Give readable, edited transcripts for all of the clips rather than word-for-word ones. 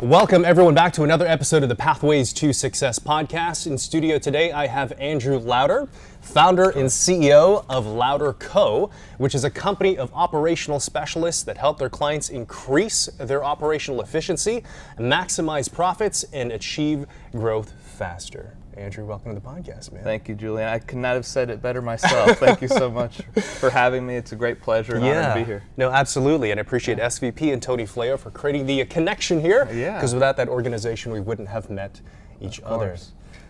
Welcome everyone back to another episode of the Pathways to Success podcast. In studio today, I have Andrew Louder, founder and CEO of Louder Co., which is a company of operational specialists that help their clients increase their operational efficiency, maximize profits, and achieve growth faster. Andrew, welcome to the podcast, man. Thank you, Julian. I could not have said it better myself. Thank you so much for having me. It's a great pleasure and honor to be here. No, absolutely. And I appreciate SVP and Tony Fleo for creating the connection here. Yeah. Because without that organization, we wouldn't have met each other.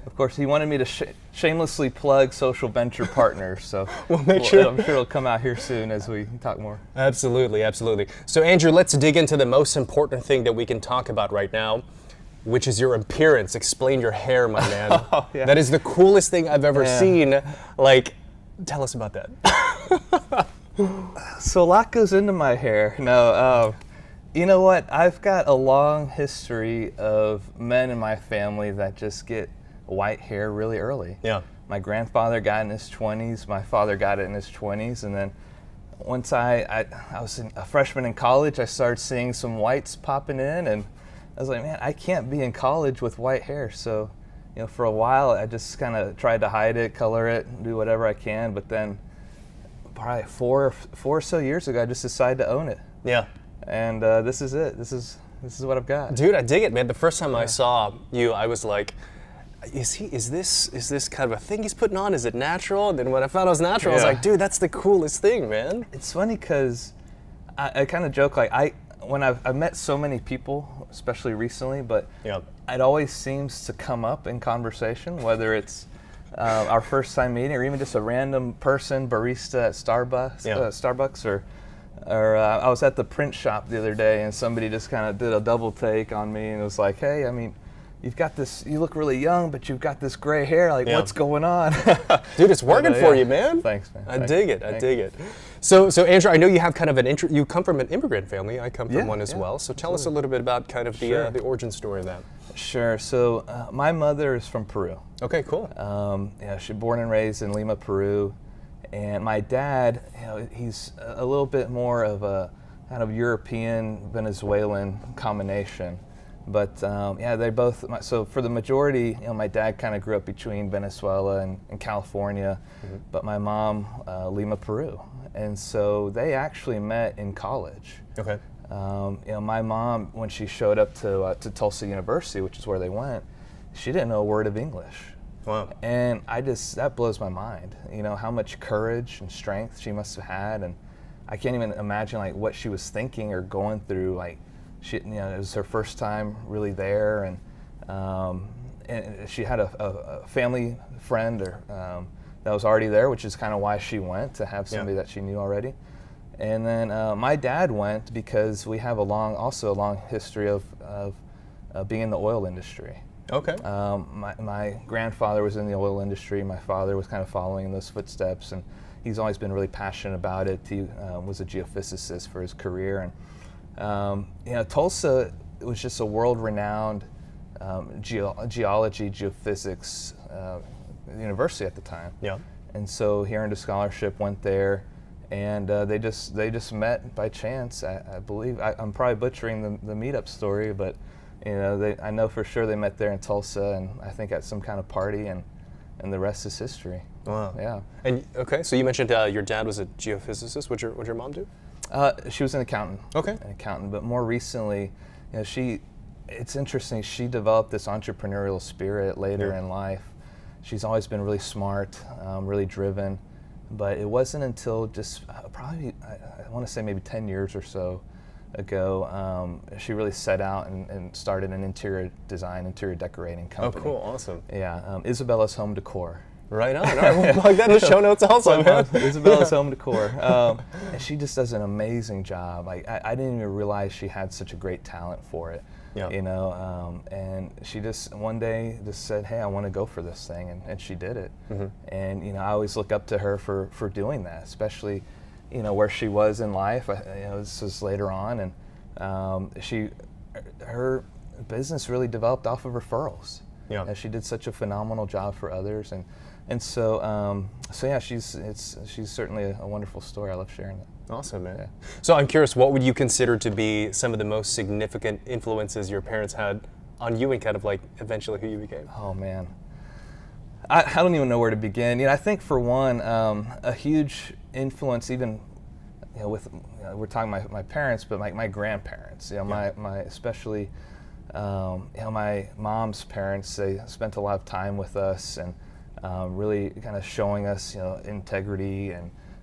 Of course, he wanted me to shamelessly plug Social Venture Partners, so I'm sure it'll come out here soon as we talk more. Absolutely, absolutely. So Andrew, let's dig into the most important thing that we can talk about right now, which is your appearance. Explain your hair, my man. Oh, yeah. That is the coolest thing I've ever seen. Like, tell us about that. So a lot goes into my hair. No, you know what? I've got a long history of men in my family that just get white hair really early. Yeah. My grandfather got it in his 20s. My father got it in his 20s, and then once I was a freshman in college, I started seeing some whites popping in, and I was like, man, I can't be in college with white hair. So, for a while, I just kind of tried to hide it, color it, do whatever I can. But then, probably four or so years ago, I just decided to own it. Yeah. And this is it. This is what I've got. Dude, I dig it, man. The first time I saw you, I was like, is this kind of a thing he's putting on? Is it natural? And then when I found it was natural, I was like, dude, that's the coolest thing, man. It's funny because I kind of joke, like, when I've met so many people, especially recently, but it always seems to come up in conversation, whether it's our first time meeting or even just a random person, barista at Starbucks, or I was at the print shop the other day and somebody just kind of did a double take on me and was like, hey, I mean, you've got this, you look really young, but you've got this gray hair, like what's going on? Dude, it's working for you, man. Thanks, man. I dig it. So Andrew, I know you have kind of you come from an immigrant family. I come from one as well. So tell us a little bit about kind of the origin story of that. Sure. So my mother is from Peru. Okay, cool. She was born and raised in Lima, Peru. And my dad, he's a little bit more of a kind of European, Venezuelan combination. But they both, so for the majority, my dad kind of grew up between Venezuela and California, but my mom, Lima, Peru. And so they actually met in college. Okay. My mom, when she showed up to Tulsa University, which is where they went, she didn't know a word of English. Wow. And that blows my mind, how much courage and strength she must have had. And I can't even imagine like what she was thinking or going through. Like, it was her first time really there, and she had a family friend that was already there, which is kind of why she went, to have somebody that she knew already. And then my dad went because we have a long history of being in the oil industry. Okay. My grandfather was in the oil industry. My father was kind of following in those footsteps, and he's always been really passionate about it. He was a geophysicist for his career, and Tulsa was just a world-renowned geology, geophysics university at the time. Yeah. And so he earned a scholarship, went there, and they just met by chance. I believe I'm probably butchering the meetup story, but I know for sure they met there in Tulsa, and I think at some kind of party, and the rest is history. Wow. Yeah. And okay, so you mentioned your dad was a geophysicist. What'd your mom do? She was an accountant. Okay. An accountant, but more recently, it's interesting. She developed this entrepreneurial spirit later in life. She's always been really smart, really driven, but it wasn't until just probably, I want to say maybe 10 years or so ago, she really set out and started an interior decorating company. Oh, cool, awesome. Yeah, Isabella's Home Decor. Right on. All right, we'll plug that in the show notes also, man. Isabella's Home Decor. And she just does an amazing job. I didn't even realize she had such a great talent for it. Yeah. And she just one day just said, hey, I want to go for this thing, and she did it. Mm-hmm. And I always look up to her for doing that, especially where she was in life. This was later on, and her business really developed off of referrals. Yeah. And she did such a phenomenal job for others, and And so yeah, she's certainly a wonderful story. I love sharing it. Awesome, man. Yeah. So I'm curious, what would you consider to be some of the most significant influences your parents had on you and kind of like eventually who you became? Oh man, I don't even know where to begin. I think for one, a huge influence, even with we're talking my parents, but my grandparents. My especially my mom's parents. They spent a lot of time with us and really kind of showing us integrity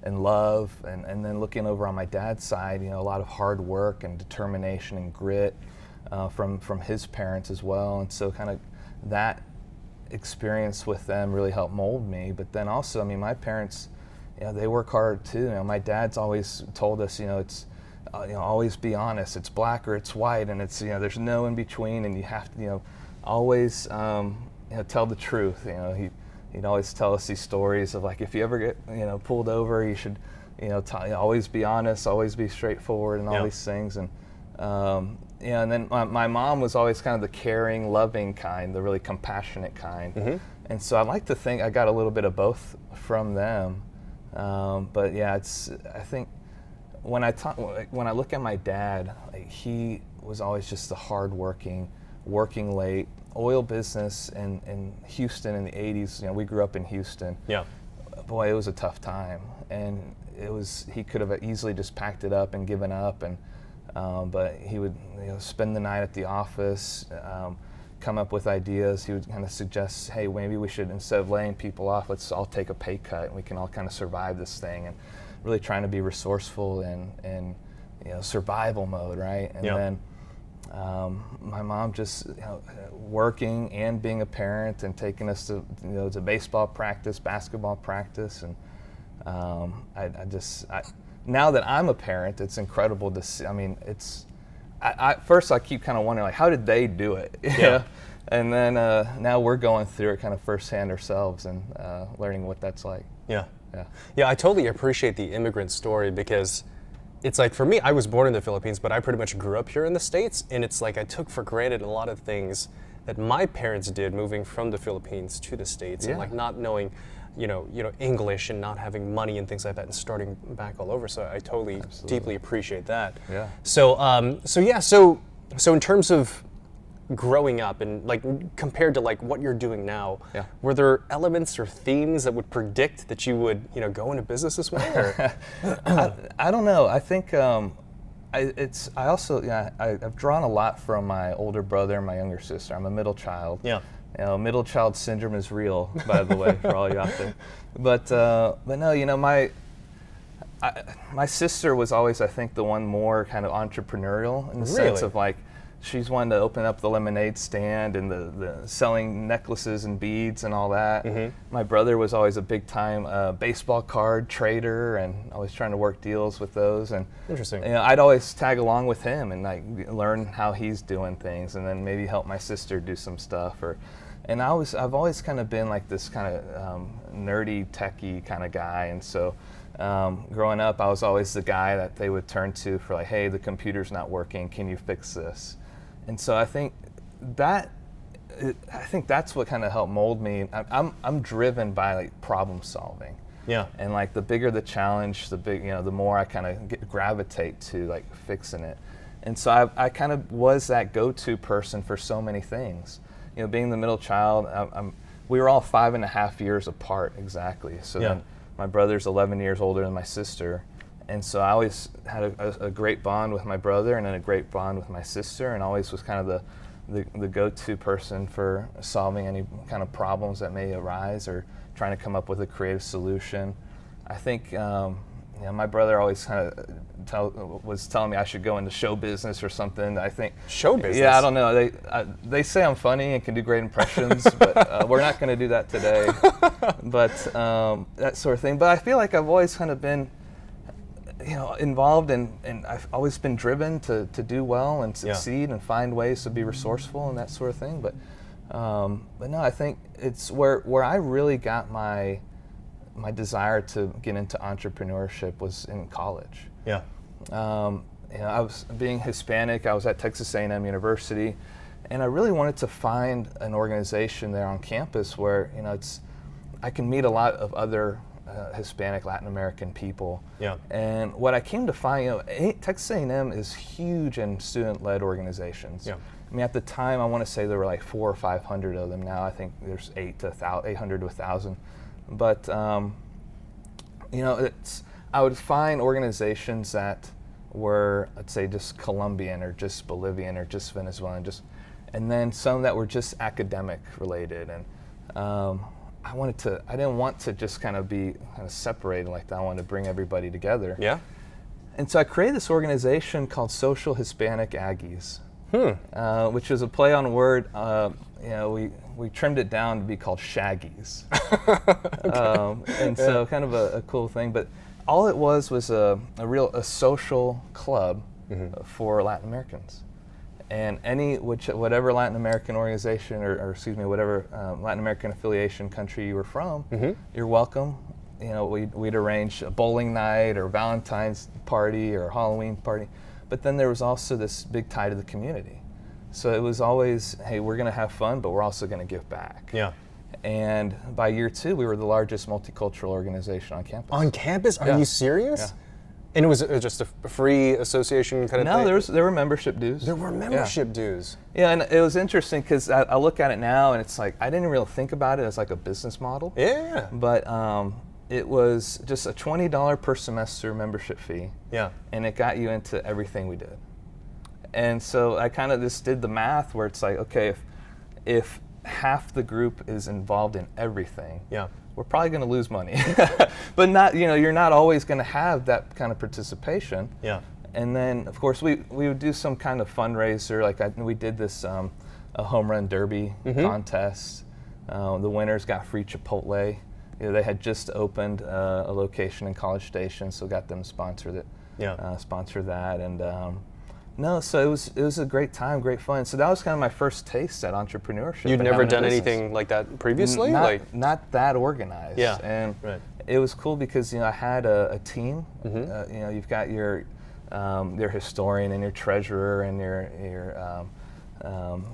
and love, and then looking over on my dad's side, a lot of hard work and determination and grit from his parents as well. And so kind of that experience with them really helped mold me. But then also, my parents, they work hard too. My dad's always told us, it's always be honest. It's black or it's white, and it's there's no in between, and you have to always tell the truth. He'd always tell us these stories of like, if you ever get pulled over, you should always be honest, always be straightforward, and all these things. And and then my mom was always kind of the caring, loving kind, the really compassionate kind. Mm-hmm. And so I like to think I got a little bit of both from them. But yeah, I think when I look at my dad, he was always just the hardworking, working late, oil business in Houston in the 80s. We grew up in Houston. Yeah. Boy, it was a tough time, and he could have easily just packed it up and given up, and but he would spend the night at the office, come up with ideas. He would kind of suggest, hey, maybe we should, instead of laying people off, let's all take a pay cut and we can all kind of survive this thing, and really trying to be resourceful and survival mode, right? And then my mom just working and being a parent and taking us to to baseball practice, basketball practice, and now that I'm a parent, it's incredible to see. First I keep kind of wondering, like, how did they do it? Yeah. And then now we're going through it kind of firsthand ourselves and learning what that's like. Yeah. Yeah, I totally appreciate the immigrant story, because it's like, for me, I was born in the Philippines, but I pretty much grew up here in the States, and it's like I took for granted a lot of things that my parents did moving from the Philippines to the States, and like not knowing, English and not having money and things like that, and starting back all over. So I totally deeply appreciate that. Yeah. So in terms of growing up and like compared to like what you're doing now, were there elements or themes that would predict that you would go into business this way? Or? I don't know. I think I've drawn a lot from my older brother and my younger sister. I'm a middle child. Yeah. Middle child syndrome is real, by the way, for all you out there. But no, my sister was always, I think, the one more kind of entrepreneurial in the sense of like, she's wanted to open up the lemonade stand and the selling necklaces and beads and all that. Mm-hmm. My brother was always a big time baseball card trader and always trying to work deals with those. And interesting. I'd always tag along with him and like learn how he's doing things, and then maybe help my sister do some stuff. And I've always kind of been like this kind of nerdy, techie kind of guy, and so. Growing up, I was always the guy that they would turn to for like, hey, the computer's not working, can you fix this? And so I think that's what kind of helped mold me. I'm driven by like problem solving. Yeah. And like the bigger the challenge, the more I kind of gravitate to like fixing it. And so I kind of was that go-to person for so many things. Being the middle child, we were all 5.5 years apart exactly. So then my brother's 11 years older than my sister. And so I always had a great bond with my brother and then a great bond with my sister, and always was kind of the go-to person for solving any kind of problems that may arise or trying to come up with a creative solution. I think my brother always kind of was telling me I should go into show business or something. I think show business. Yeah, I don't know. They say I'm funny and can do great impressions, but we're not going to do that today. But that sort of thing. But I feel like I've always kind of been involved and I've always been driven to do well and succeed and find ways to be resourceful and that sort of thing. But no, I think it's where I really got my desire to get into entrepreneurship was in college. Yeah. I was being Hispanic. I was at Texas A&M University, and I really wanted to find an organization there on campus where I can meet a lot of other Hispanic, Latin American people. Yeah. And what I came to find, Texas A&M is huge in student-led organizations. Yeah. I mean, at the time, I want to say there were like 400 or 500 of them. Now I think there's 800 to 1,000. But I would find organizations that were, let's say, just Colombian or just Bolivian or just Venezuelan, and then some that were just academic related. And I didn't want to just kind of be separated like that. I wanted to bring everybody together. Yeah. And so I created this organization called Social Hispanic Aggies, which was a play on word. We trimmed it down to be called Shaggies. So kind of a cool thing. But all it was a social club for Latin Americans. And whatever Latin American organization or whatever Latin American affiliation country you were from, you're welcome. We'd arrange a bowling night or Valentine's party or a Halloween party. But then there was also this big tie to the community. So it was always, hey, we're going to have fun, but we're also going to give back. Yeah. And by year 2, we were the largest multicultural organization on campus. On campus? Are you serious? Yeah. And it was just a free association kind of thing? No, there were membership dues. There were membership dues. Yeah, and it was interesting because I look at it now and it's like, I didn't really think about it as like a business model. Yeah. But it was just a $20 per semester membership fee. Yeah. And it got you into everything we did. And so I kind of just did the math where it's like, okay, if half the group is involved in everything, we're probably going to lose money. But not, you're not always going to have that kind of participation. Yeah. And then, of course, we would do some kind of fundraiser. Like we did this a home run derby contest. The winners got free Chipotle. They had just opened a location in College Station, so got them sponsor that. And so it was a great time, great fun. So that was kind of my first taste at entrepreneurship. You'd never done anything like that previously? Not that organized. Yeah. And it was cool because I had a team. You've got your historian and your treasurer and your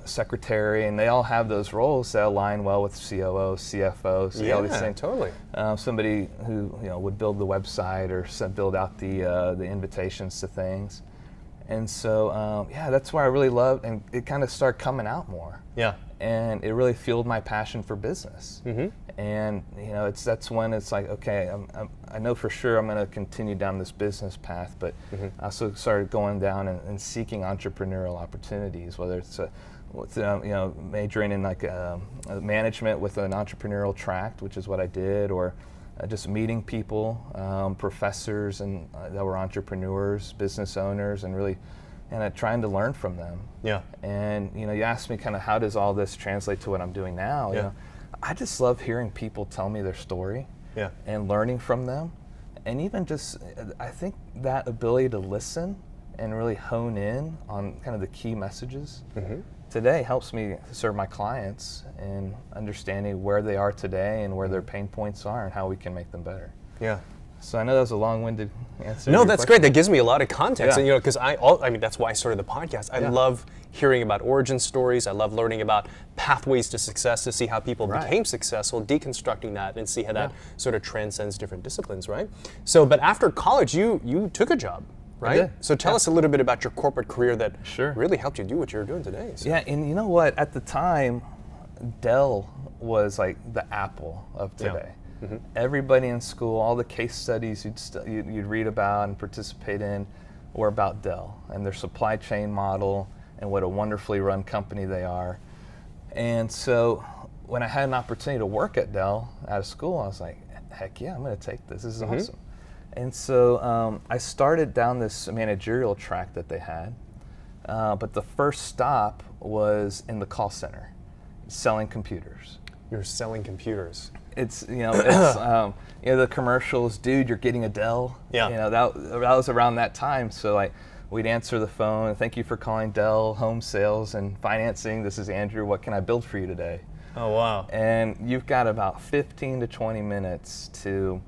secretary, and they all have those roles that align well with COO, CFO, all these things. Totally. Somebody who would build the website or build out the invitations to things. And so, that's where I really loved, and it kind of started coming out more. Yeah. And it really fueled my passion for business. And that's when it's like, okay, I know for sure I'm going to continue down this business path, but I also started going down and seeking entrepreneurial opportunities, whether it's majoring in management with an entrepreneurial tract, which is what I did, or just meeting people, professors and that were entrepreneurs, business owners, and really trying to learn from them. Yeah. And you asked me kind of how does all this translate to what I'm doing now? Yeah. I just love hearing people tell me their story. Yeah. And learning from them, and even just I think that ability to listen and really hone in on kind of the key messages today helps me serve my clients in understanding where they are today and where their pain points are and how we can make them better. Yeah. So I know that was a long-winded answer. No, that's great. That gives me a lot of context. And because that's why I started the podcast. I love hearing about origin stories. I love learning about pathways to success to see how people became successful, deconstructing that and see how that sort of transcends different disciplines, right? So, but after college, you took a job. Right? So tell us a little bit about your corporate career that really helped you do what you're doing today. So. Yeah, and you know what? At the time, Dell was like the Apple of today. Yeah. Everybody in school, all the case studies you'd read about and participate in were about Dell and their supply chain model and what a wonderfully run company they are. And so when I had an opportunity to work at Dell out of school, I was like, heck yeah, I'm going to take this. This is awesome. And so I started down this managerial track that they had, but the first stop was in the call center, selling computers. You're selling computers. It's the commercials, dude, you're getting a Dell. Yeah. That was around that time. So we'd answer the phone. Thank you for calling Dell Home Sales and Financing. This is Andrew. What can I build for you today? Oh wow. And you've got about 15 to 20 minutes to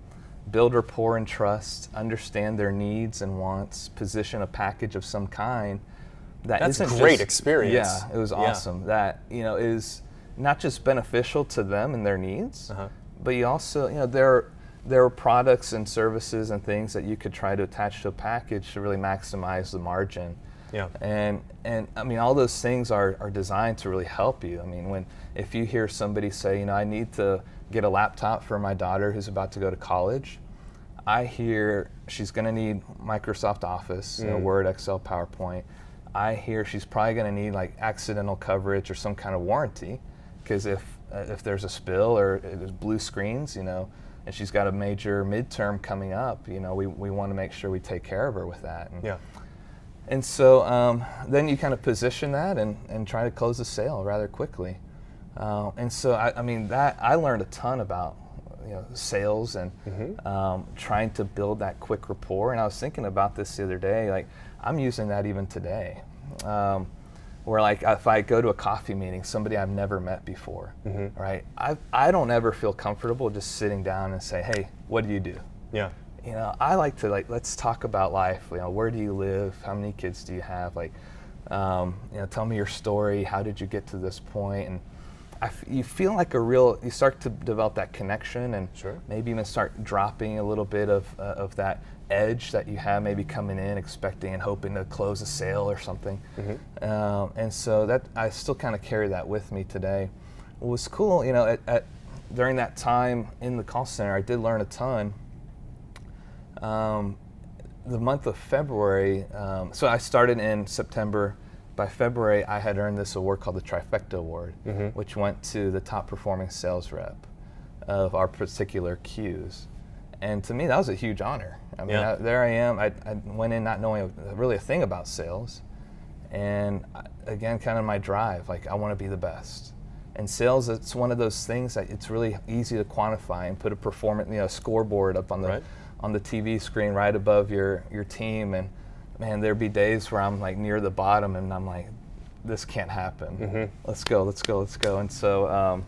build rapport and trust, understand their needs and wants, position a package of some kind. That's a great experience. Yeah, it was awesome. That is not just beneficial to them and their needs, but you also, there are products and services and things that you could try to attach to a package to really maximize the margin. Yeah. And I mean, all those things are designed to really help you. I mean, if you hear somebody say, I need to get a laptop for my daughter who's about to go to college, I hear she's going to need Microsoft Office, Word, Excel, PowerPoint. I hear she's probably going to need like accidental coverage or some kind of warranty, because if there's a spill or there's blue screens, and she's got a major midterm coming up, we want to make sure we take care of her with that. And so then you kind of position that and try to close the sale rather quickly. And so I learned a ton about sales and trying to build that quick rapport. And I was thinking about this the other day, like I'm using that even today. Where like if I go to a coffee meeting, somebody I've never met before, right? I don't ever feel comfortable just sitting down and say, hey, what do you do? Yeah. I like to let's talk about life. Where do you live? How many kids do you have? Like, tell me your story. How did you get to this point? And you feel like you start to develop that connection, and maybe even start dropping a little bit of that edge that you have, maybe coming in expecting and hoping to close a sale or something. And so that I still kind of carry that with me today. What was cool, during that time in the call center, I did learn a ton. The month of February, so I started in September. By February, I had earned this award called the Trifecta Award, which went to the top performing sales rep of our particular Qs. And to me, that was a huge honor. I mean, there I am. I went in not knowing really a thing about sales. And again, kind of my drive, like I want to be the best. And sales, it's one of those things that it's really easy to quantify and put a performance, scoreboard up on the TV screen right above your team. And man, there'd be days where I'm like near the bottom and I'm like, this can't happen. Let's go. And so,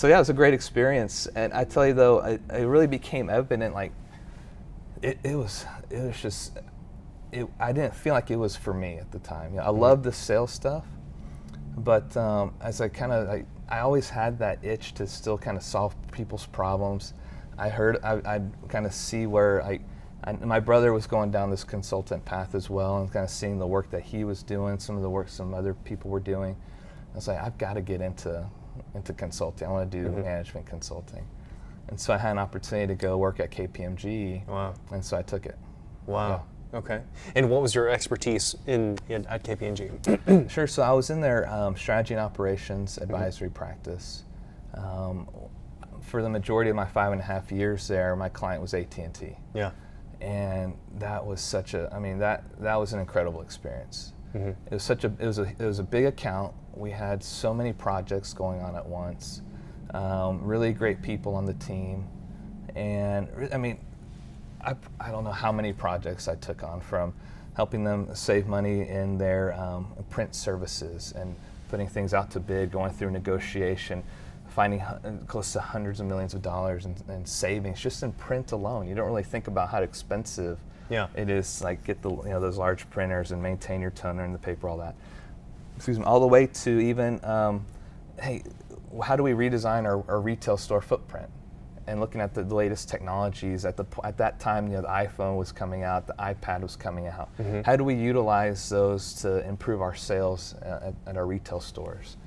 it was a great experience. And I tell you though, it really became evident, like it was just, I didn't feel like it was for me at the time. I loved the sales stuff, but as I always had that itch to still kind of solve people's problems. I'd kind of see where my brother was going down this consultant path as well, and kind of seeing the work that he was doing, some of the work some other people were doing. I was like, I've got to get into consulting. I want to do management consulting. And so I had an opportunity to go work at KPMG. Wow. And so I took it. Wow. Yeah. Okay. And what was your expertise at KPMG? Sure. So I was in their strategy and operations advisory practice. For the majority of my 5.5 years there, my client was AT&T. Yeah. And that was that was an incredible experience. It was a big account. We had so many projects going on at once. Really great people on the team, and I don't know how many projects I took on, from helping them save money in their print services and putting things out to bid, going through negotiation, finding close to hundreds of millions of dollars in savings just in print alone. You don't really think about how expensive it is, like get those large printers and maintain your toner and the paper, all that. Excuse me, all the way to even, hey, how do we redesign our retail store footprint? And looking at the latest technologies at that time, the iPhone was coming out, the iPad was coming out. How do we utilize those to improve our sales at our retail stores?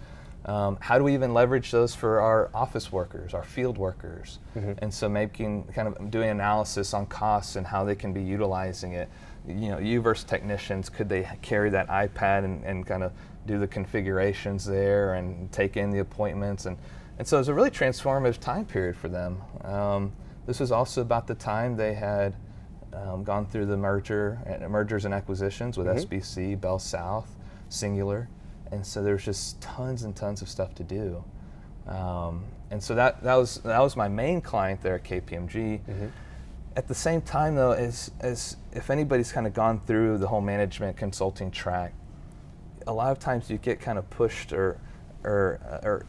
How do we even leverage those for our office workers, our field workers? And so doing analysis on costs and how they can be utilizing it. UVerse technicians, could they carry that iPad and kind of do the configurations there and take in the appointments? And so it was a really transformative time period for them. This was also about the time they had gone through the mergers and acquisitions with SBC, Bell South, Singular. And so there's just tons and tons of stuff to do. And so that was my main client there at KPMG. At the same time though, as if anybody's kind of gone through the whole management consulting track, a lot of times you get kind of pushed or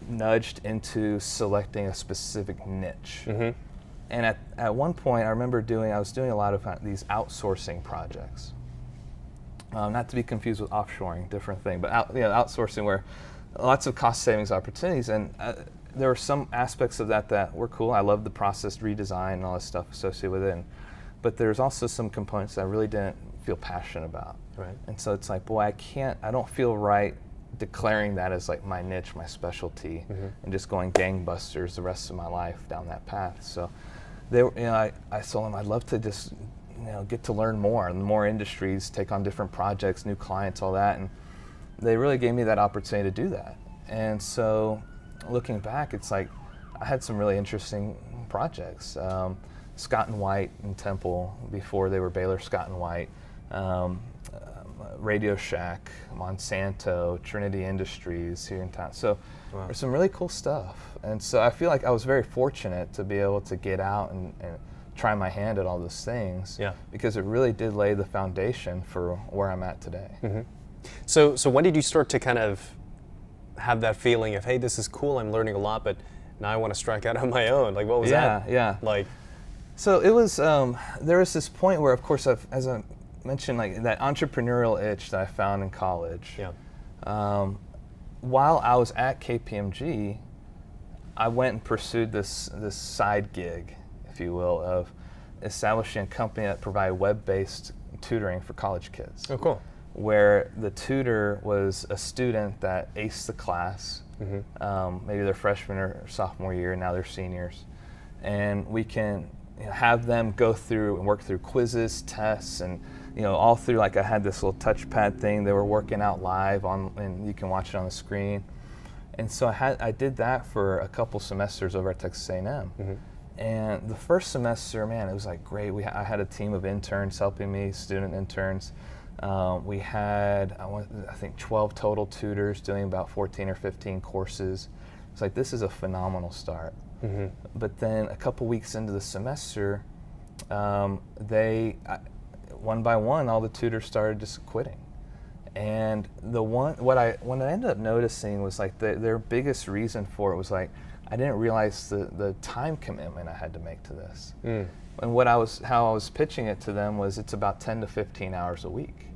nudged into selecting a specific niche. And at one point I remember I was doing a lot of these outsourcing projects. Not to be confused with offshoring, different thing, but outsourcing, where lots of cost savings opportunities. And there were some aspects of that were cool. I loved the process redesign and all that stuff associated with it. But there's also some components that I really didn't feel passionate about. Right. And so it's like, boy, I don't feel right declaring that as like my niche, my specialty, and just going gangbusters the rest of my life down that path. So I told them I'd love to just get to learn more and more industries, take on different projects, new clients, all that. And they really gave me that opportunity to do that. And so looking back, it's like I had some really interesting projects. Scott and White in Temple, before they were Baylor Scott and White, Radio Shack, Monsanto, Trinity Industries here in town. So there's some really cool stuff. And so I feel like I was very fortunate to be able to get out and try my hand at all those things, because it really did lay the foundation for where I'm at today. So when did you start to kind of have that feeling of, hey, this is cool, I'm learning a lot, but now I want to strike out on my own? Like, what was that? Like, so it was, there was this point where, of course, as I mentioned, like that entrepreneurial itch that I found in college. While I was at KPMG, I went and pursued this side gig, if you will, of establishing a company that provided web-based tutoring for college kids. Oh, cool. Where the tutor was a student that aced the class, maybe their freshman or sophomore year, now they're seniors, and we can have them go through and work through quizzes, tests, and all through, like I had this little touchpad thing they were working out live on, and you can watch it on the screen. And so I did that for a couple semesters over at Texas A&M. And the first semester, man, it was like great. I had a team of interns helping me, student interns. We had, I think, 12 total tutors doing about 14 or 15 courses. It's like, this is a phenomenal start. But then a couple weeks into the semester, one by one, all the tutors started just quitting. And what I ended up noticing was like their biggest reason for it was like, I didn't realize the time commitment I had to make to this. And how I was pitching it to them was, it's about 10 to 15 hours a week.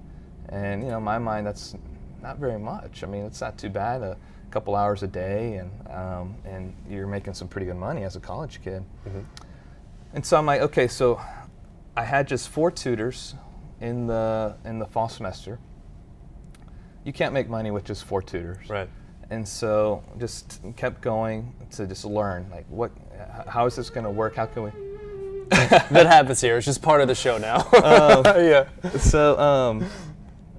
And in my mind, that's not very much. I mean, it's not too bad, a couple hours a day, and you're making some pretty good money as a college kid. And so I'm like, okay, so I had just 4 tutors in the fall semester. You can't make money with just 4 tutors. Right. And so just kept going to just learn, like, how is this going to work? How can we? That happens here. It's just part of the show now.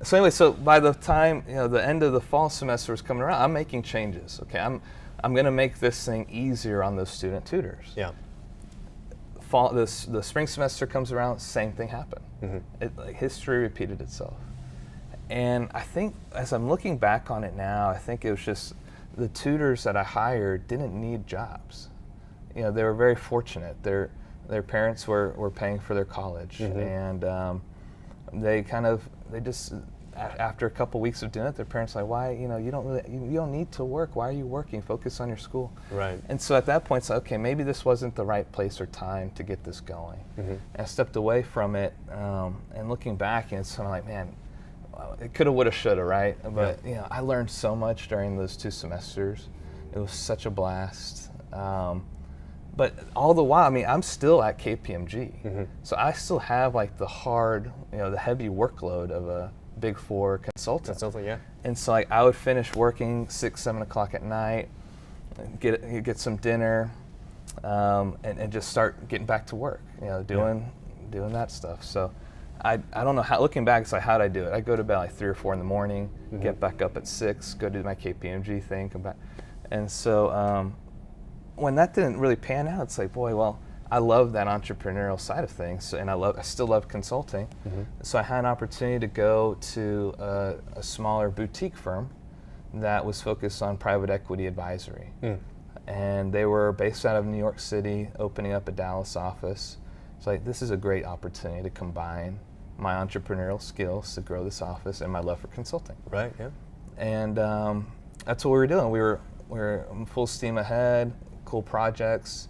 So anyway, so by the time the end of the fall semester was coming around, I'm making changes. Okay, I'm going to make this thing easier on those student tutors. The spring semester comes around, same thing happened. History repeated itself. And I think, as I'm looking back on it now, I think it was just the tutors that I hired didn't need jobs. They were very fortunate. Their parents were paying for their college, and they just, after a couple weeks of doing it, their parents were like, why, you don't need to work. Why are you working? Focus on your school. Right. And so at that point, it's like, okay, maybe this wasn't the right place or time to get this going. And I stepped away from it, and looking back, and it's kind of like, man, it coulda, woulda, shoulda, right? But I learned so much during those 2 semesters. It was such a blast. But all the while, I mean, I'm still at KPMG, so I still have like the hard, the heavy workload of a Big 4 consultant. And so like I would finish working 6, 7 o'clock at night, get some dinner, and just start getting back to work. Doing that stuff. So I don't know how. Looking back, it's like, how did I do it? I go to bed like 3 or 4 in the morning, get back up at 6, go do my KPMG thing, come back, and so. When that didn't really pan out, it's like, boy, well, I love that entrepreneurial side of things, and I still love consulting. So I had an opportunity to go to a smaller boutique firm that was focused on private equity advisory. And they were based out of New York City, opening up a Dallas office. It's like, this is a great opportunity to combine my entrepreneurial skills to grow this office and my love for consulting. Right, And that's what we were doing. We were full steam ahead. Cool projects,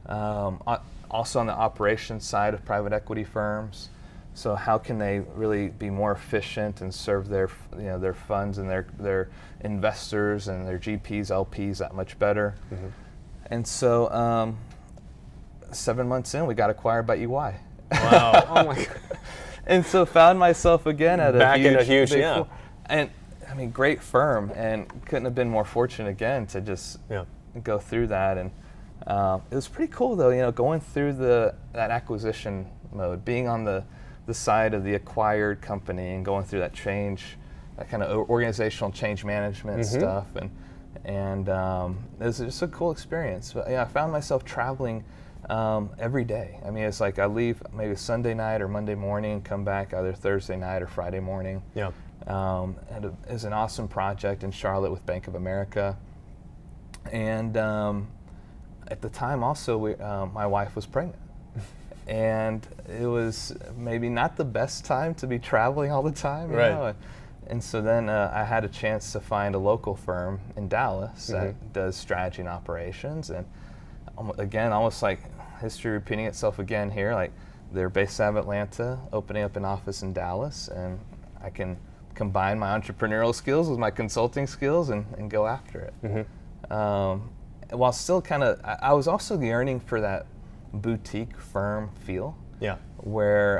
also on the operations side of private equity firms. So how can they really be more efficient and serve their funds and their investors and their GPs, LPs that much better? And so 7 months in, we got acquired by EY. Wow. Oh my God. And so found myself again at a huge Big yeah. Four. And I mean, great firm, and couldn't have been more fortunate again to just go through that. And it was pretty cool though, you know, going through that acquisition mode, being on the side of the acquired company and going through that change, that kind of organizational change management stuff, and it was just a cool experience. But yeah, I found myself traveling every day. I mean, it's like I leave maybe Sunday night or Monday morning, come back either Thursday night or Friday morning. Yeah. And it was an awesome project in Charlotte with Bank of America. And at the time also, my wife was pregnant. And it was maybe not the best time to be traveling all the time, you know? And so then I had a chance to find a local firm in Dallas that does strategy and operations. And again, almost like history repeating itself again here, like they're based out of Atlanta, opening up an office in Dallas, and I can combine my entrepreneurial skills with my consulting skills and go after it. While still kind of, I was also yearning for that boutique firm feel. Yeah. Where,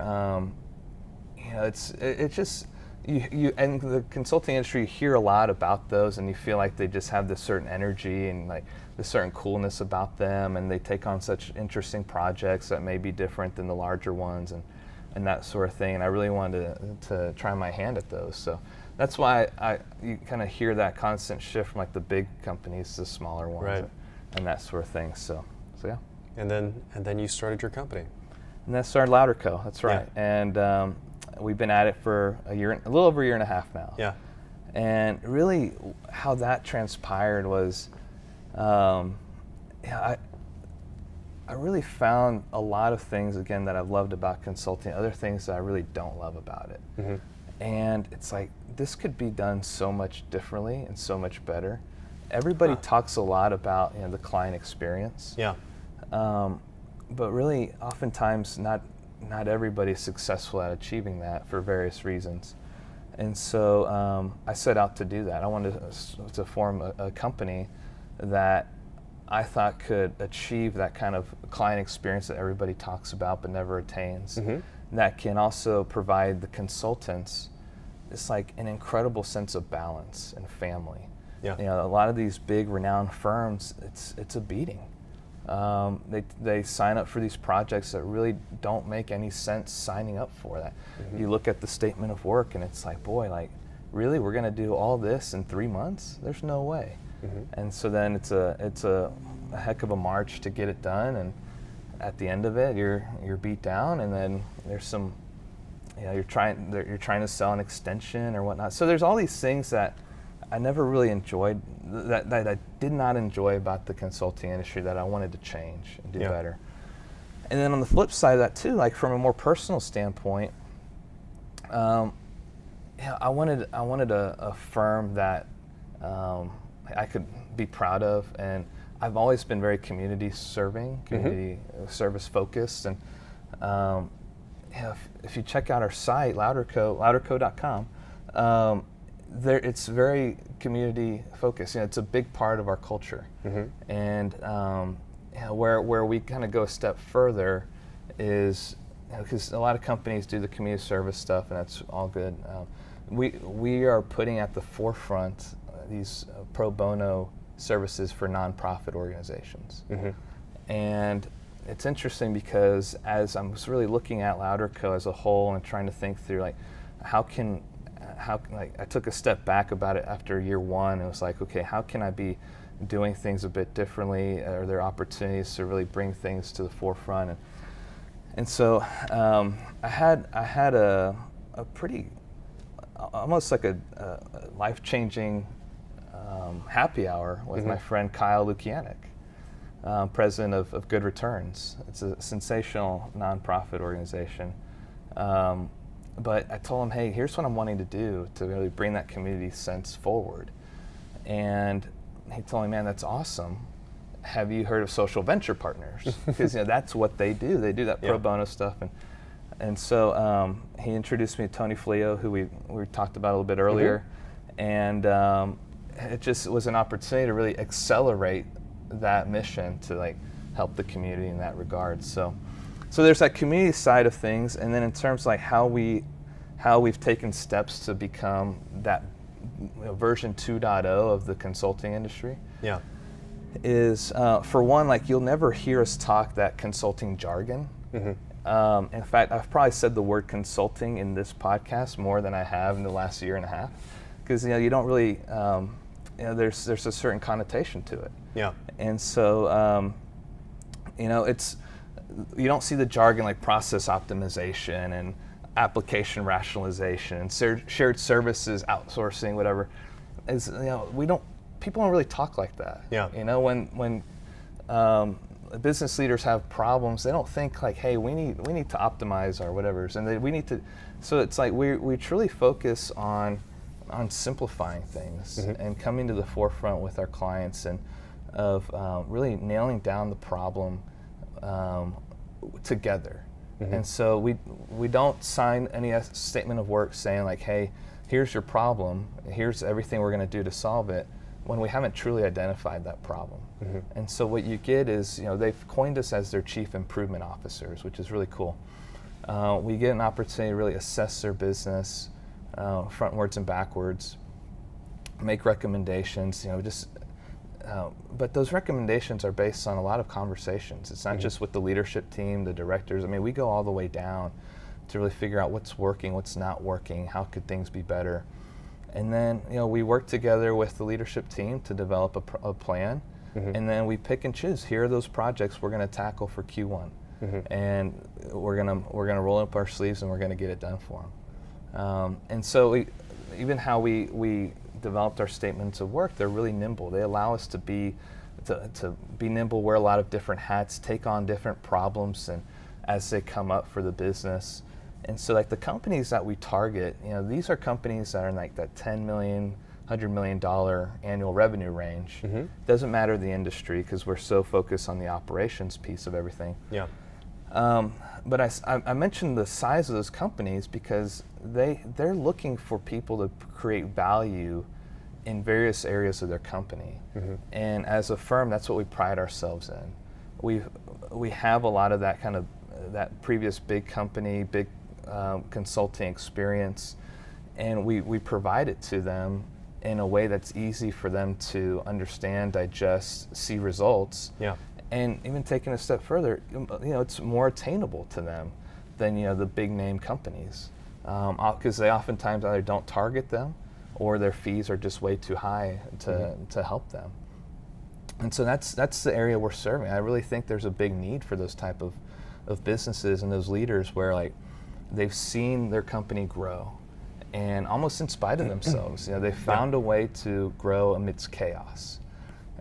you know, it's just, you and the consulting industry, you hear a lot about those and you feel like they just have this certain energy and like this certain coolness about them, and they take on such interesting projects that may be different than the larger ones and that sort of thing. And I really wanted to try my hand at those. So that's why you kind of hear that constant shift from like the big companies to smaller ones and that sort of thing. So yeah. And then you started your company. And then started Louder Co. That's right. Yeah. And we've been at it for a little over a year and a half now. Yeah. And really, how that transpired was, I really found a lot of things again that I've loved about consulting, other things that I really don't love about it. And it's like this could be done so much differently and so much better. Everybody talks a lot about, you know, the client experience. Yeah. But really, oftentimes, not everybody is successful at achieving that for various reasons. And so I set out to do that. I wanted to form a company that I thought could achieve that kind of client experience that everybody talks about but never attains. That can also provide the consultants it's like an incredible sense of balance and family. Yeah. You know, a lot of these big renowned firms, it's a beating. They sign up for these projects that really don't make any sense signing up for that. You look at the statement of work and it's like, boy, like, really, we're going to do all this in 3 months? There's no way. And so then it's a heck of a march to get it done, and at the end of it, you're beat down, and then there's some, you know, you're trying to sell an extension or whatnot. So there's all these things that I never really enjoyed, that I did not enjoy about the consulting industry, that I wanted to change and do better. And then on the flip side of that too, like from a more personal standpoint, I wanted a firm that I could be proud of, and I've always been very community serving, community service focused, and if you check out our site, louderco.com, it's very community focused. You know, it's a big part of our culture, and where we kind of go a step further is, because a lot of companies do the community service stuff, and that's all good. We are putting at the forefront these pro bono services for nonprofit organizations. And it's interesting because as I was really looking at LouderCo as a whole and trying to think through, like, how I took a step back about it after year one, and it was like, okay, how can I be doing things a bit differently? Are there opportunities to really bring things to the forefront? And so I had a pretty, almost like a life-changing happy hour with my friend Kyle Lukianic, president of Good Returns. It's a sensational nonprofit organization. But I told him, hey, here's what I'm wanting to do to really bring that community sense forward. And he told me, man, that's awesome. Have you heard of Social Venture Partners? Because that's what they do. They do that pro bono stuff. And so he introduced me to Tony Fleo, who we talked about a little bit earlier. And it just was an opportunity to really accelerate that mission to like help the community in that regard. So there's that community side of things, and then in terms of like how we've taken steps to become that version 2.0 of the consulting industry. Yeah. Is for one, like you'll never hear us talk that consulting jargon. In fact, I've probably said the word consulting in this podcast more than I have in the last year and a half, because you don't really, there's a certain connotation to it. Yeah. And so, it's, you don't see the jargon like process optimization and application rationalization and shared services, outsourcing, whatever. People don't really talk like that. Yeah. When business leaders have problems, they don't think like, hey, we need to optimize our whatevers, and we need to. So it's like we truly focus on simplifying things and coming to the forefront with our clients and of really nailing down the problem together. And so we don't sign any statement of work saying like, hey, here's your problem, here's everything we're going to do to solve it, when we haven't truly identified that problem. And so what you get is, they've coined us as their chief improvement officers, which is really cool. We get an opportunity to really assess their business, frontwards and backwards, make recommendations, but those recommendations are based on a lot of conversations. It's not just with the leadership team, the directors. I mean, we go all the way down to really figure out what's working, what's not working, how could things be better. And then, we work together with the leadership team to develop a plan, and then we pick and choose. Here are those projects we're going to tackle for Q1, and we're gonna roll up our sleeves and we're going to get it done for them. And so even how we developed our statements of work, they're really nimble. They allow us to be nimble, wear a lot of different hats, take on different problems and as they come up for the business. And so like the companies that we target, these are companies that are in like that $10 million, $100 million annual revenue range. Doesn't matter the industry because we're so focused on the operations piece of everything. Yeah. But I mentioned the size of those companies because they're looking for people to create value in various areas of their company. And as a firm, that's what we pride ourselves in. We have a lot of that kind of that previous big company, big consulting experience, and we provide it to them in a way that's easy for them to understand, digest, see results. Yeah. And even taking a step further, it's more attainable to them than the big name companies, because they oftentimes either don't target them or their fees are just way too high to help them. And so that's the area we're serving. I really think there's a big need for those type of businesses and those leaders where like they've seen their company grow, and almost in spite of themselves, they found a way to grow amidst chaos.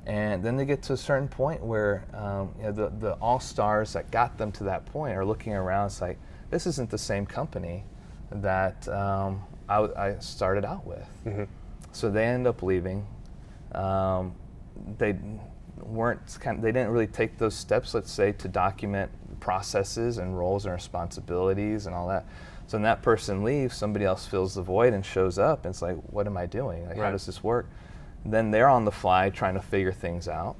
And then they get to a certain point where the all-stars that got them to that point are looking around. It's like, this isn't the same company that I started out with. So they end up leaving. They didn't really take those steps, let's say, to document processes and roles and responsibilities and all that. So when that person leaves, somebody else fills the void and shows up, and it's like, what am I doing? Like, how does this work? Then they're on the fly trying to figure things out.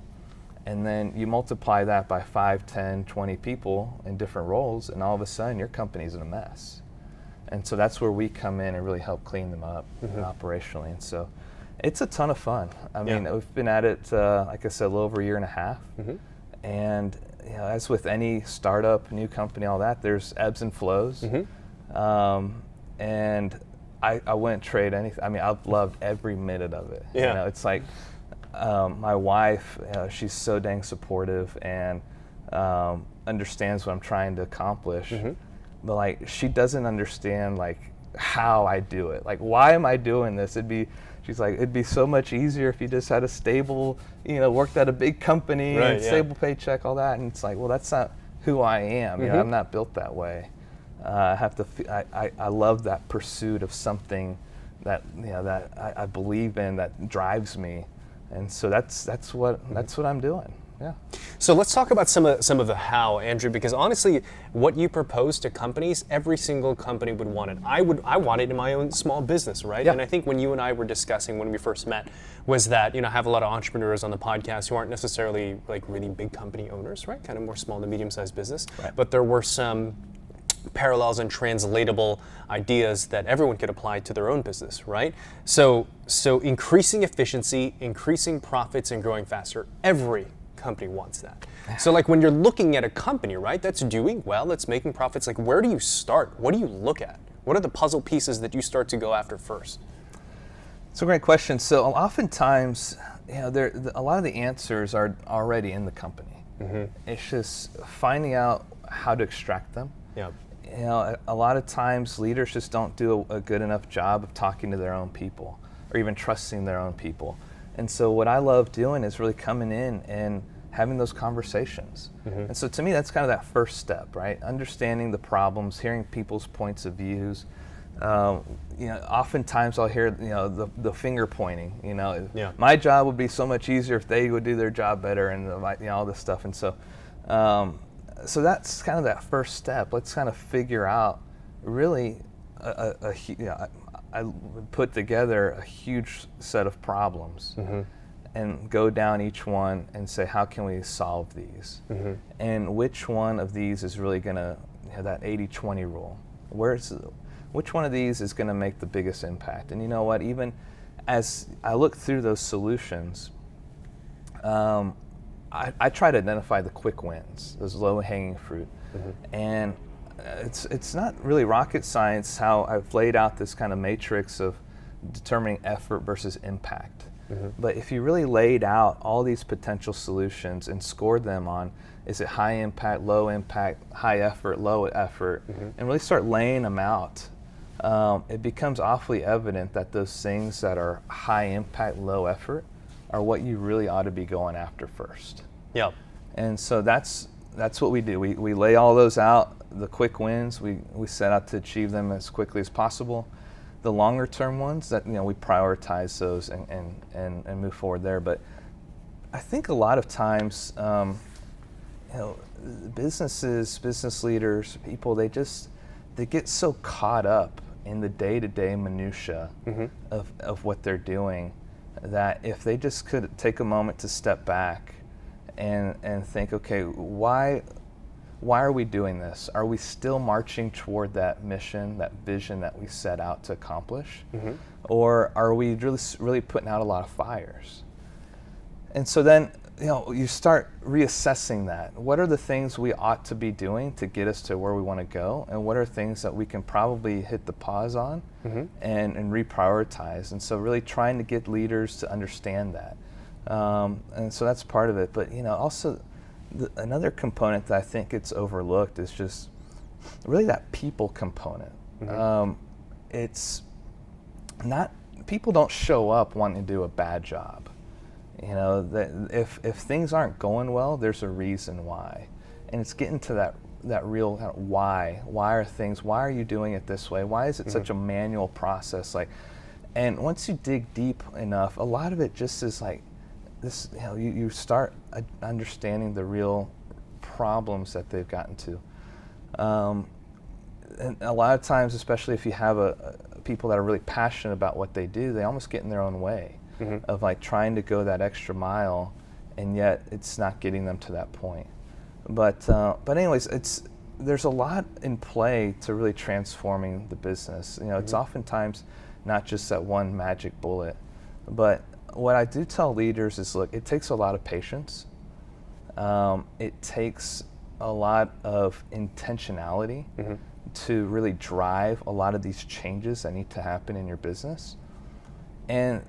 And then you multiply that by 5, 10, 20 people in different roles, and all of a sudden your company's in a mess. And so that's where we come in and really help clean them up operationally. And so it's a ton of fun. I mean, we've been at it, like I said, a little over a year and a half. And as with any startup, new company, all that, there's ebbs and flows. And I wouldn't trade anything. I mean, I've loved every minute of it. It's like my wife, she's so dang supportive and understands what I'm trying to accomplish. But like, she doesn't understand like how I do it. Like, why am I doing this? She's like, it'd be so much easier if you just had a stable, worked at a big company, and stable paycheck, all that. And it's like, well, that's not who I am. I'm not built that way. I love that pursuit of something that that I believe in, that drives me, and so that's what I'm doing. Yeah. So let's talk about some of the how, Andrew, because honestly, what you propose to companies, every single company would want it. I want it in my own small business, right? Yeah. And I think when you and I were discussing when we first met was that, I have a lot of entrepreneurs on the podcast who aren't necessarily like really big company owners, right? Kind of more small to medium-sized business. Right. But there were some parallels and translatable ideas that everyone could apply to their own business, right? So increasing efficiency, increasing profits, and growing faster, every company wants that. So like when you're looking at a company, right, that's doing well, that's making profits, like where do you start? What do you look at? What are the puzzle pieces that you start to go after first? It's a great question. So oftentimes, a lot of the answers are already in the company. It's just finding out how to extract them. Yeah. A lot of times leaders just don't do a good enough job of talking to their own people or even trusting their own people. And so what I love doing is really coming in and having those conversations. And so to me, that's kind of that first step, right? Understanding the problems, hearing people's points of views. Oftentimes I'll hear, the finger pointing, Yeah. My job would be so much easier if they would do their job better and all this stuff. And so, so that's kind of that first step. Let's kind of figure out really I put together a huge set of problems and go down each one and say, how can we solve these? And which one of these is really going to, that 80-20 rule, which one of these is going to make the biggest impact? And you know what, even as I look through those solutions, I try to identify the quick wins, those low-hanging fruit. And it's not really rocket science how I've laid out this kind of matrix of determining effort versus impact. But if you really laid out all these potential solutions and scored them on, is it high impact, low impact, high effort, low effort, and really start laying them out, it becomes awfully evident that those things that are high impact, low effort are what you really ought to be going after first. Yeah. And so that's what we do. We lay all those out, the quick wins, we set out to achieve them as quickly as possible. The longer term ones, that we prioritize those and move forward there. But I think a lot of times, businesses, business leaders, people, they get so caught up in the day-to-day minutia of what they're doing that if they just could take a moment to step back and think, okay, why are we doing this? Are we still marching toward that mission, that vision that we set out to accomplish? Or are we really putting out a lot of fires? And so then, you start reassessing that. What are the things we ought to be doing to get us to where we want to go? And what are things that we can probably hit the pause on and reprioritize? And so really trying to get leaders to understand that. And so that's part of it. But, also another component that I think gets overlooked is just really that people component. It's not, people don't show up wanting to do a bad job. That if things aren't going well, there's a reason why. And it's getting to that real why. Why are you doing it this way? Why is it such a manual process? And once you dig deep enough, a lot of it just is like this, you start understanding the real problems that they've gotten to. And a lot of times, especially if you have people that are really passionate about what they do, they almost get in their own way of trying to go that extra mile, and yet it's not getting them to that point. But anyways, there's a lot in play to really transforming the business. It's oftentimes not just that one magic bullet. But what I do tell leaders is, look, it takes a lot of patience. It takes a lot of intentionality to really drive a lot of these changes that need to happen in your business. And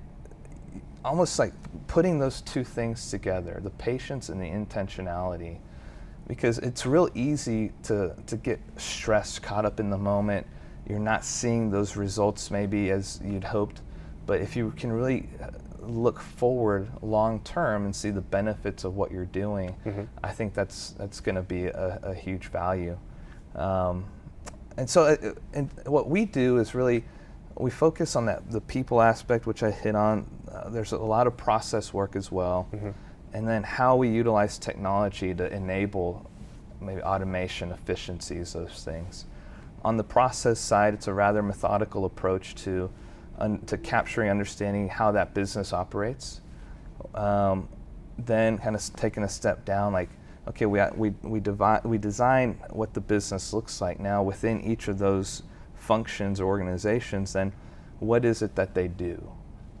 almost like putting those two things together, the patience and the intentionality, because it's real easy to get stressed, caught up in the moment. You're not seeing those results maybe as you'd hoped, but if you can really look forward long term and see the benefits of what you're doing, I think that's going to be a huge value. And so and what we do is really, we focus on the people aspect, which I hit on. There's a lot of process work as well. and then how we utilize technology to enable maybe automation, efficiencies, those things. On the process side, it's a rather methodical approach to capturing, understanding how that business operates. Then kind of taking a step down, like, okay, we design what the business looks like now within each of those functions or organizations. Then what is it that they do?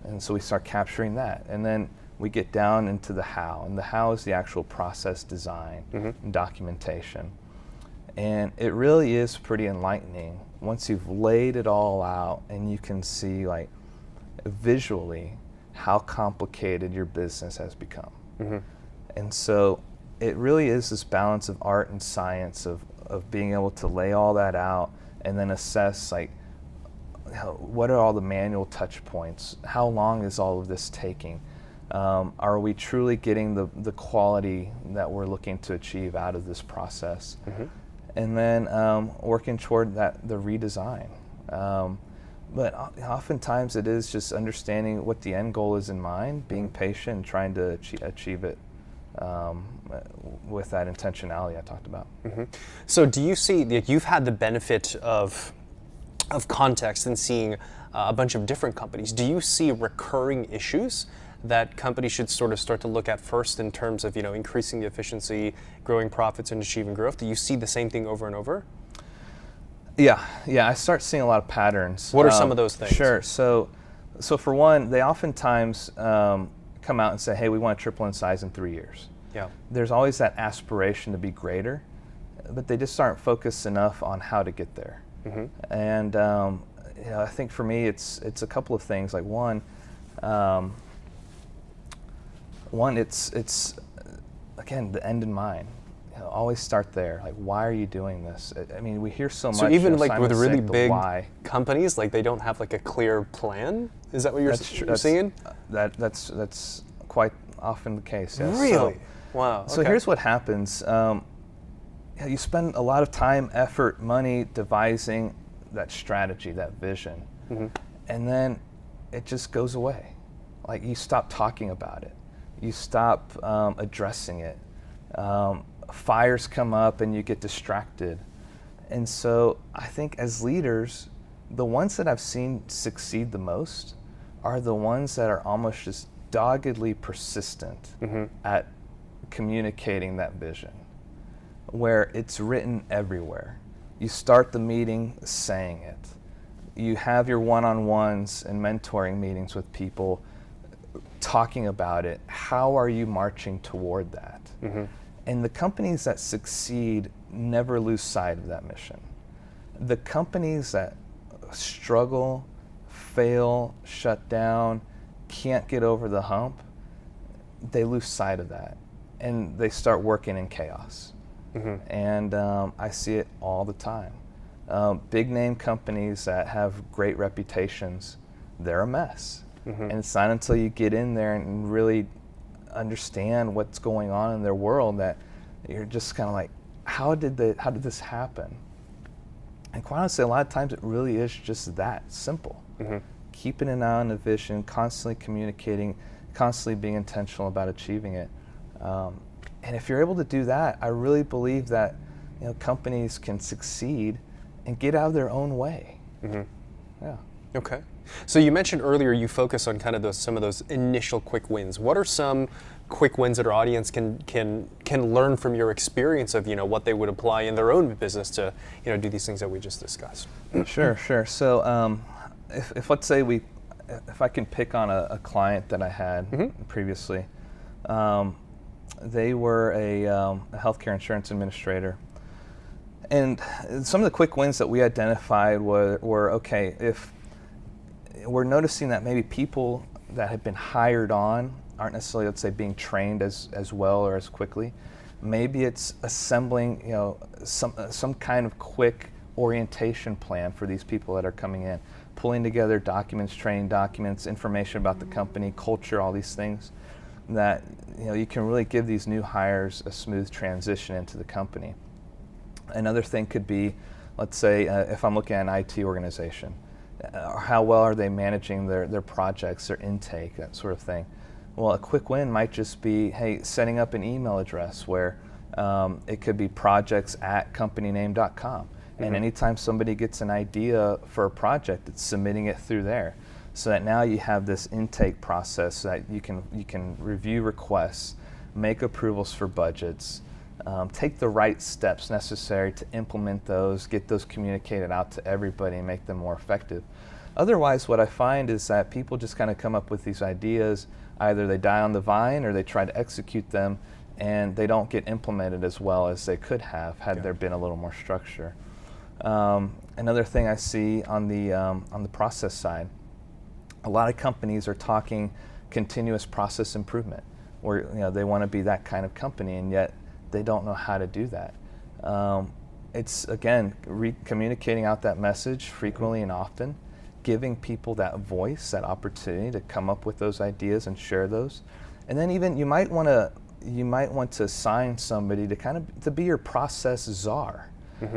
And so we start capturing that, and then we get down into the how, and the how is the actual process design and documentation. And it really is pretty enlightening once you've laid it all out and you can see, like, visually how complicated your business has become. And so it really is this balance of art and science of being able to lay all that out and then assess, like, what are all the manual touch points? How long is all of this taking? Are we truly getting the quality that we're looking to achieve out of this process? And then working toward the redesign. But oftentimes it is just understanding what the end goal is in mind, being patient, and trying to achieve it with that intentionality I talked about. So do you see, like, you've had the benefit of context and seeing a bunch of different companies. Do you see recurring issues that companies should sort of start to look at first in terms of, increasing the efficiency, growing profits, and achieving growth? Do you see the same thing over and over? Yeah, I start seeing a lot of patterns. What are some of those things? Sure. So for one, they oftentimes come out and say, hey, we want to triple in size in 3 years. Yeah. There's always that aspiration to be greater, but they just aren't focused enough on how to get there. And I think for me, it's a couple of things. Like one, it's again the end in mind. Always start there. Like, why are you doing this? I mean, we hear so much. So even like Simon with really Sinek, big why. companies, like they don't have like a clear plan. Is that what you're seeing? That's quite often the case. Yes. Really? Wow. So here's what happens. You spend a lot of time, effort, money devising that strategy, that vision, and then it just goes away. Like, you stop talking about it. You stop addressing it. Fires come up and you get distracted. And so I think as leaders, the ones that I've seen succeed the most are the ones that are almost just doggedly persistent at communicating that vision, where it's written everywhere. You start the meeting saying it. You have your one-on-ones and mentoring meetings with people talking about it. How are you marching toward that? And the companies that succeed never lose sight of that mission. The companies that struggle, fail, shut down, can't get over the hump, they lose sight of that, and they start working in chaos. And I see it all the time. Big name companies that have great reputations, they're a mess. And it's not until you get in there and really understand what's going on in their world that you're just kind of like, how did this happen? And quite honestly, a lot of times it really is just that simple. Keeping an eye on the vision, constantly communicating, constantly being intentional about achieving it. And if you're able to do that, I really believe that companies can succeed and get out of their own way. Yeah. Okay. So you mentioned earlier you focus on kind of some of those initial quick wins. What are some quick wins that our audience can learn from your experience of what they would apply in their own business to do these things that we just discussed? Sure. So if let's say if I can pick on a client that I had previously, they were a healthcare insurance administrator. And some of the quick wins that we identified were okay, if we're noticing that maybe people that have been hired on aren't necessarily, let's say, being trained as well or as quickly. Maybe it's assembling, some kind of quick orientation plan for these people that are coming in, pulling together documents, training documents, information about the company, culture, all these things that you can really give these new hires a smooth transition into the company. Another thing could be, let's say, if I'm looking at an IT organization, how well are they managing their projects, their intake, that sort of thing. Well, a quick win might just be, hey, setting up an email address where it could be projects@companyname.com. And anytime somebody gets an idea for a project, it's submitting it through there. So that now you have this intake process so that you can review requests, make approvals for budgets, take the right steps necessary to implement those, get those communicated out to everybody and make them more effective. Otherwise, what I find is that people just kind of come up with these ideas, either they die on the vine or they try to execute them and they don't get implemented as well as they could have had there been a little more structure. Another thing I see on the process side, a lot of companies are talking continuous process improvement, where they want to be that kind of company, and yet they don't know how to do that. It's again communicating out that message frequently and often, giving people that voice, that opportunity to come up with those ideas and share those, and then even you might want to assign somebody to be your process czar.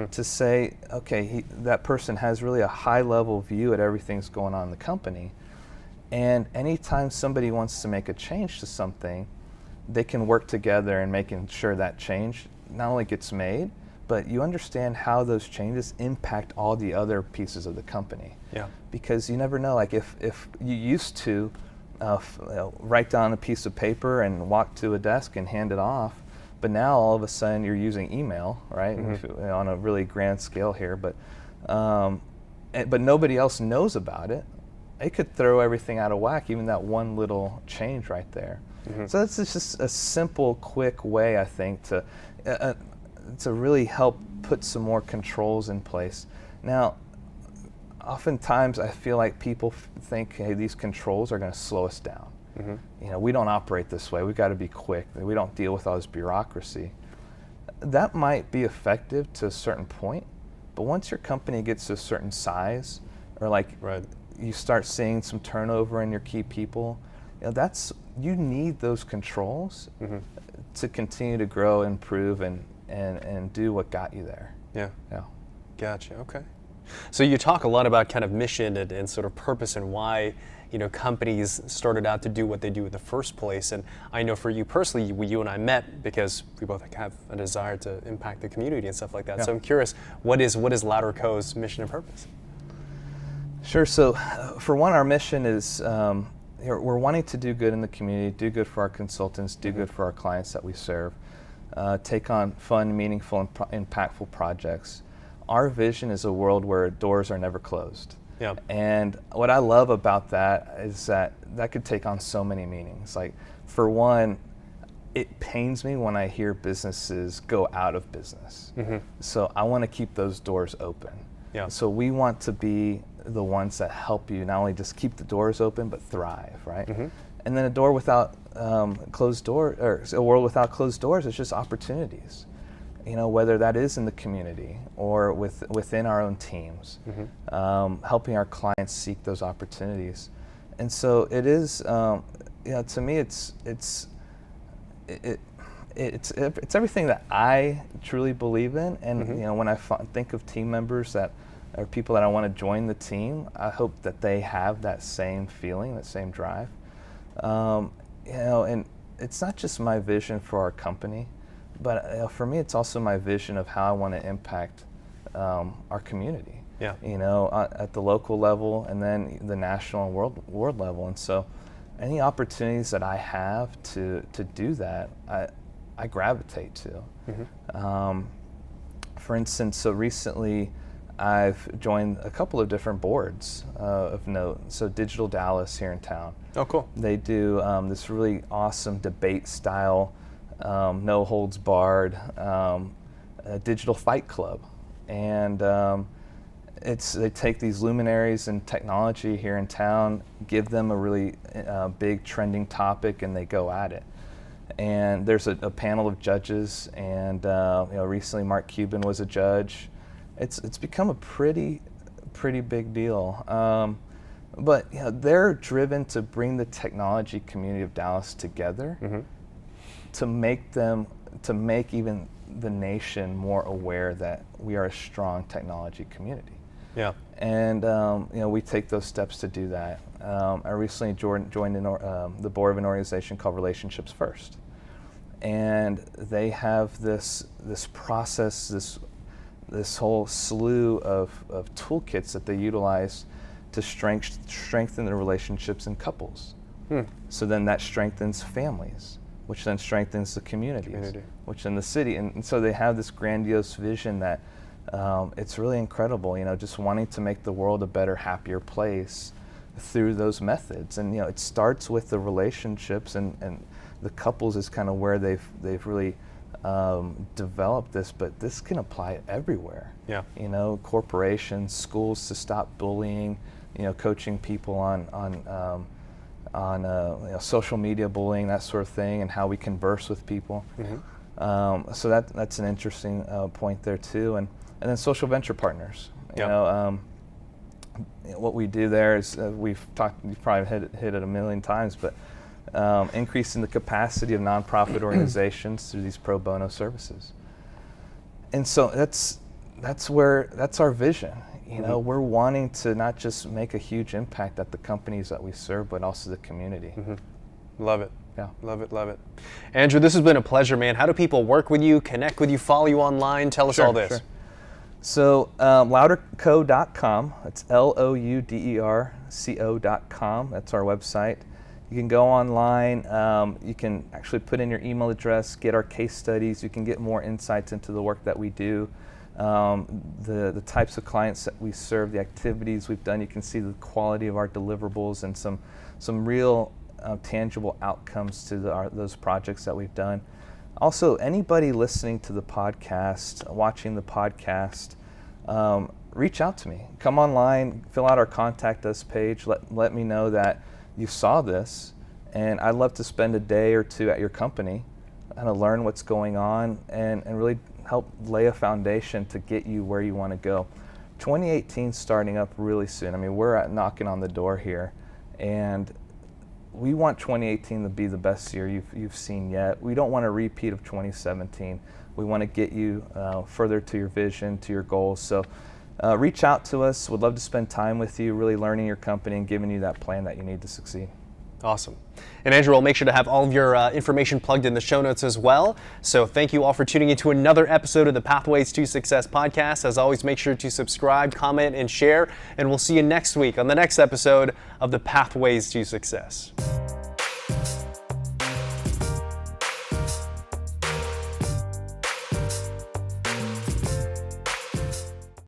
To say, okay, that person has really a high level view at everything that's going on in the company, and anytime somebody wants to make a change to something, they can work together in making sure that change not only gets made, but you understand how those changes impact all the other pieces of the company. Yeah. Because you never know, like if you used to write down a piece of paper and walk to a desk and hand it off, but now all of a sudden you're using email, right? On a really grand scale here, but nobody else knows about it. It could throw everything out of whack, even that one little change right there. So that's just a simple, quick way, I think, to really help put some more controls in place. Now, oftentimes I feel like people think, hey, these controls are going to slow us down. We don't operate this way. We've got to be quick. We don't deal with all this bureaucracy. That might be effective to a certain point, but once your company gets to a certain size, or you start seeing some turnover in your key people, you need those controls to continue to grow, improve, and do what got you there. Yeah. Gotcha. Okay. So you talk a lot about kind of mission and sort of purpose and why companies started out to do what they do in the first place. And I know for you personally, you and I met because we both have a desire to impact the community and stuff like that. So I'm curious, what is Louder Co.'s mission and purpose? Sure. So for one, our mission is we're wanting to do good in the community, do good for our consultants, do good for our clients that we serve, take on fun, meaningful, and impactful projects. Our vision is a world where doors are never closed. Yep. And what I love about that is that could take on so many meanings. Like, for one, it pains me when I hear businesses go out of business. So I want to keep those doors open. Yeah. So we want to be the ones that help you not only just keep the doors open, but thrive, right? And then a door without closed door, or a world without closed doors, is just opportunities. Whether that is in the community or within our own teams, helping our clients seek those opportunities. And so it is, to me, it's everything that I truly believe in. And when I think of team members that are people that I want to join the team, I hope that they have that same feeling, that same drive. And it's not just my vision for our company, but for me, it's also my vision of how I want to impact our community. Yeah. At the local level, and then the national and world level. And so, any opportunities that I have to do that, I gravitate to. For instance, so recently, I've joined a couple of different boards of note. So Digital Dallas here in town. Oh, cool. They do this really awesome debate style, no holds barred, digital fight club. And they take these luminaries in technology here in town, give them a really big trending topic, and they go at it. And there's a panel of judges, and recently Mark Cuban was a judge. It's become a pretty big deal. But they're driven to bring the technology community of Dallas together to make even the nation more aware that we are a strong technology community. Yeah. And we take those steps to do that. I recently joined the board of an organization called Relationships First, and they have this process, this whole slew of toolkits that they utilize to strengthen the relationships in couples. So then that strengthens families, which then strengthens the communities, which then the city. And so they have this grandiose vision that it's really incredible, just wanting to make the world a better, happier place through those methods. And it starts with the relationships, and the couples is kind of where they've really developed this, but this can apply everywhere. Yeah. Corporations, schools to stop bullying, coaching people on social media bullying, that sort of thing, and how we converse with people. So that's an interesting point there too. And then social venture partners. What we do there is you've probably hit it a million times, but increasing the capacity of nonprofit organizations through these pro bono services. And so that's our vision. We're wanting to not just make a huge impact at the companies that we serve, but also the community. Love it. Yeah. Love it, love it. Andrew, this has been a pleasure, man. How do people work with you, connect with you, follow you online? Tell us all this. Sure. So louderco.com, that's LOUDERCO.com, that's our website. You can go online, you can actually put in your email address, get our case studies, you can get more insights into the work that we do, the types of clients that we serve, the activities we've done. You can see the quality of our deliverables and some real tangible outcomes to those projects that we've done. Also, anybody listening to the podcast, watching the podcast, reach out to me. Come online, fill out our contact us page, let me know that you saw this, and I'd love to spend a day or two at your company and learn what's going on and really help lay a foundation to get you where you want to go. 2018 is starting up really soon. I mean, we're knocking on the door here, and we want 2018 to be the best year you've seen yet. We don't want a repeat of 2017. We want to get you further to your vision, to your goals. So reach out to us. We'd love to spend time with you, really learning your company and giving you that plan that you need to succeed. Awesome. And Andrew, I'll make sure to have all of your information plugged in the show notes as well. So thank you all for tuning into another episode of the Pathways to Success podcast. As always, make sure to subscribe, comment, and share. And we'll see you next week on the next episode of the Pathways to Success.